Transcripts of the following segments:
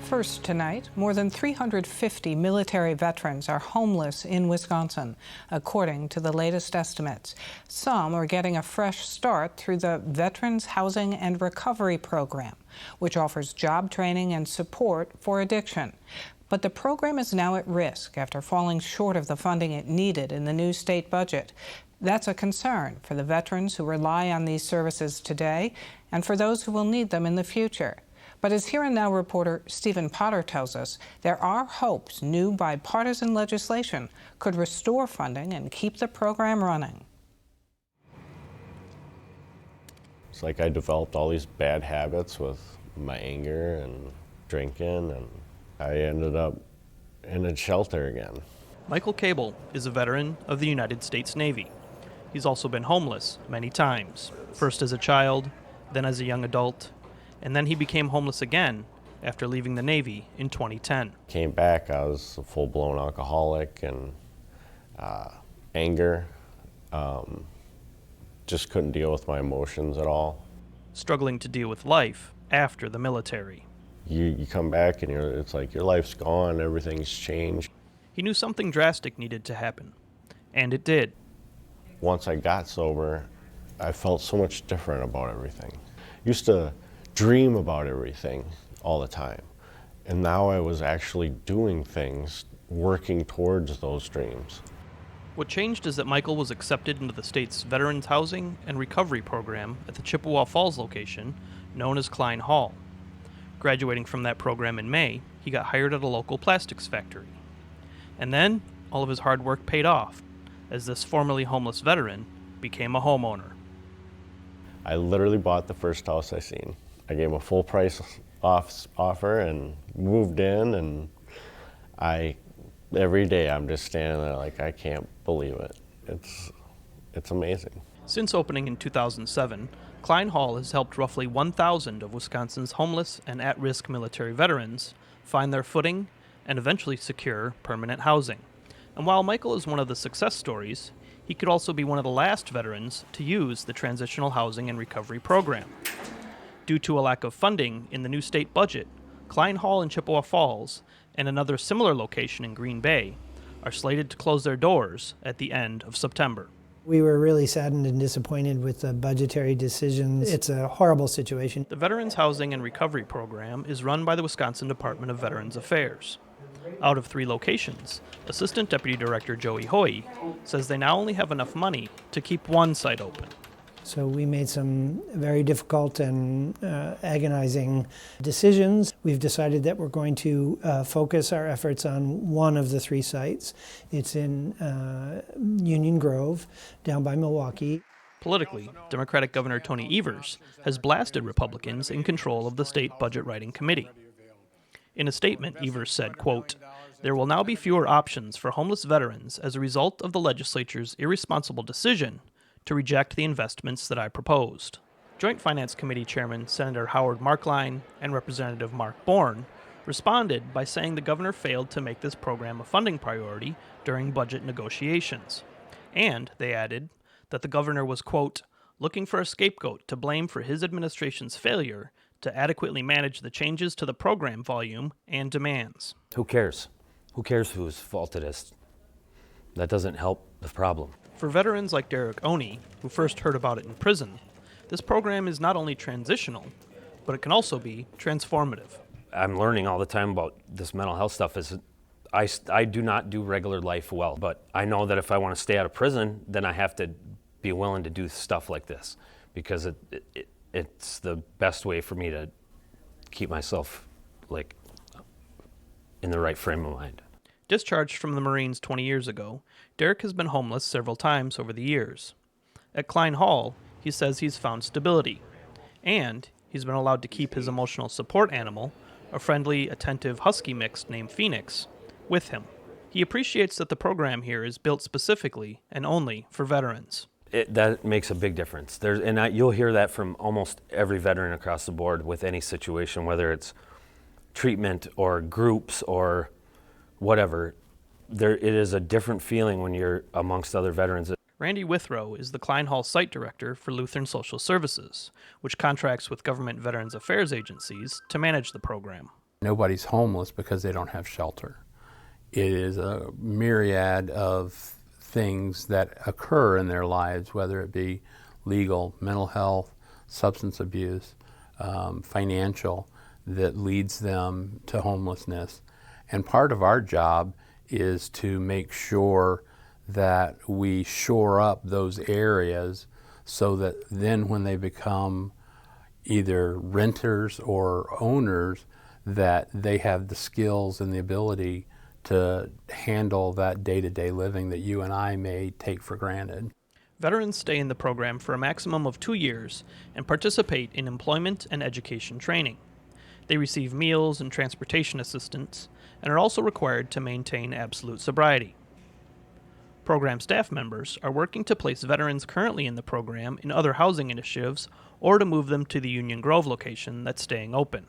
First tonight, more than 350 military veterans are homeless in Wisconsin, according to the latest estimates. Some are getting a fresh start through the Veterans Housing and Recovery Program, which offers job training and support for addiction. But the program is now at risk after falling short of the funding it needed in the new state budget. That's a concern for the veterans who rely on these services today and for those who will need them in the future. But as Here and Now reporter Stephen Potter tells us, there are hopes new bipartisan legislation could restore funding and keep the program running. It's like I developed all these bad habits with my anger and drinking, and I ended up in a shelter again. Michael Cable is a veteran of the United States Navy. He's also been homeless many times, first as a child, then as a young adult, and then he became homeless again after leaving the Navy in 2010. Came back, I was a full-blown alcoholic and anger. Just couldn't deal with my emotions at all. Struggling to deal with life after the military. You come back and it's like your life's gone, everything's changed. He knew something drastic needed to happen, and it did. Once I got sober, I felt so much different about everything. Used to dream about everything all the time, and now I was actually doing things, working towards those dreams. What changed is that Michael was accepted into the state's Veterans Housing and Recovery Program at the Chippewa Falls location, known as Klein Hall. Graduating from that program in May, he got hired at a local plastics factory. And then, all of his hard work paid off, as this formerly homeless veteran became a homeowner. I literally bought the first house I seen. I gave him a full price offer and moved in, and every day I'm just standing there like I can't believe it. It's amazing. Since opening in 2007, Klein Hall has helped roughly 1,000 of Wisconsin's homeless and at-risk military veterans find their footing and eventually secure permanent housing. And while Michael is one of the success stories, he could also be one of the last veterans to use the Transitional Housing and Recovery Program. Due to a lack of funding in the new state budget, Klein Hall in Chippewa Falls and another similar location in Green Bay are slated to close their doors at the end of September. We were really saddened and disappointed with the budgetary decisions. It's a horrible situation. The Veterans Housing and Recovery Program is run by the Wisconsin Department of Veterans Affairs. Out of 3 locations, Assistant Deputy Director Joey Hoy says they now only have enough money to keep one site open. So we made some very difficult and agonizing decisions. We've decided that we're going to focus our efforts on one of the 3 sites. It's in Union Grove, down by Milwaukee. Politically, Democratic Governor Tony Evers has blasted Republicans in control of the state budget writing committee. In a statement, Evers said, quote, "There will now be fewer options for homeless veterans as a result of the legislature's irresponsible decision to reject the investments that I proposed." Joint Finance Committee Chairman Senator Howard Markline and Representative Mark Bourne responded by saying the governor failed to make this program a funding priority during budget negotiations. And, they added, that the governor was, quote, "looking for a scapegoat to blame for his administration's failure to adequately manage the changes to the program volume and demands." Who cares? Who cares whose fault it is? That doesn't help the problem. For veterans like Derek Oney, who first heard about it in prison, this program is not only transitional, but it can also be transformative. I'm learning all the time about this mental health stuff. I do not do regular life well, but I know that if I want to stay out of prison, then I have to be willing to do stuff like this, because it's the best way for me to keep myself in the right frame of mind. Discharged from the Marines 20 years ago, Derek has been homeless several times over the years. At Klein Hall, he says he's found stability, and he's been allowed to keep his emotional support animal, a friendly, attentive husky mix named Phoenix, with him. He appreciates that the program here is built specifically and only for veterans. That makes a big difference. You'll hear that from almost every veteran across the board with any situation, whether it's treatment or groups or whatever. It is a different feeling when you're amongst other veterans. Randy Withrow is the Klein Hall site director for Lutheran Social Services, which contracts with government Veterans Affairs agencies to manage the program. Nobody's homeless because they don't have shelter. It is a myriad of things that occur in their lives, whether it be legal, mental health, substance abuse, financial, that leads them to homelessness. And part of our job is to make sure that we shore up those areas so that then when they become either renters or owners, that they have the skills and the ability to handle that day-to-day living that you and I may take for granted. Veterans stay in the program for a maximum of 2 years and participate in employment and education training. They receive meals and transportation assistance and are also required to maintain absolute sobriety. Program staff members are working to place veterans currently in the program in other housing initiatives or to move them to the Union Grove location that's staying open.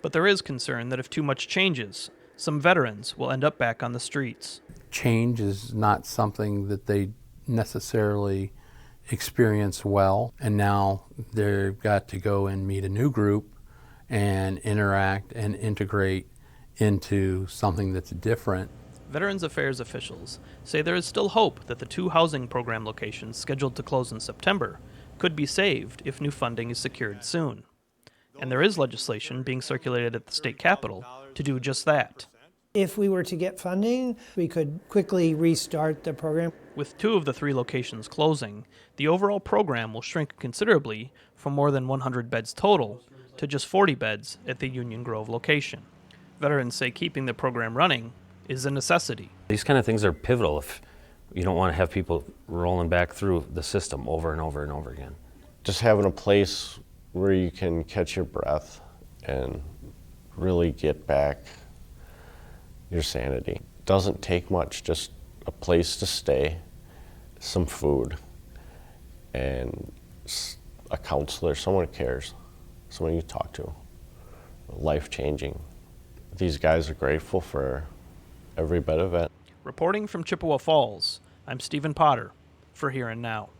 But there is concern that if too much changes, some veterans will end up back on the streets. Change is not something that they necessarily experience well, and now they've got to go and meet a new group and interact and integrate into something that's different. Veterans Affairs officials say there is still hope that the 2 housing program locations scheduled to close in September could be saved if new funding is secured soon. And there is legislation being circulated at the state capitol to do just that. If we were to get funding, we could quickly restart the program. With 2 of the 3 locations closing, the overall program will shrink considerably from more than 100 beds total to just 40 beds at the Union Grove location. Veterans say keeping the program running is a necessity. These kind of things are pivotal if you don't want to have people rolling back through the system over and over and over again. Just having a place where you can catch your breath and really get back your sanity. Doesn't take much, just a place to stay, some food, and a counselor, someone who cares, someone you talk to. Life-changing. These guys are grateful for every bit of it. Reporting from Chippewa Falls, I'm Stephen Potter for Here and Now.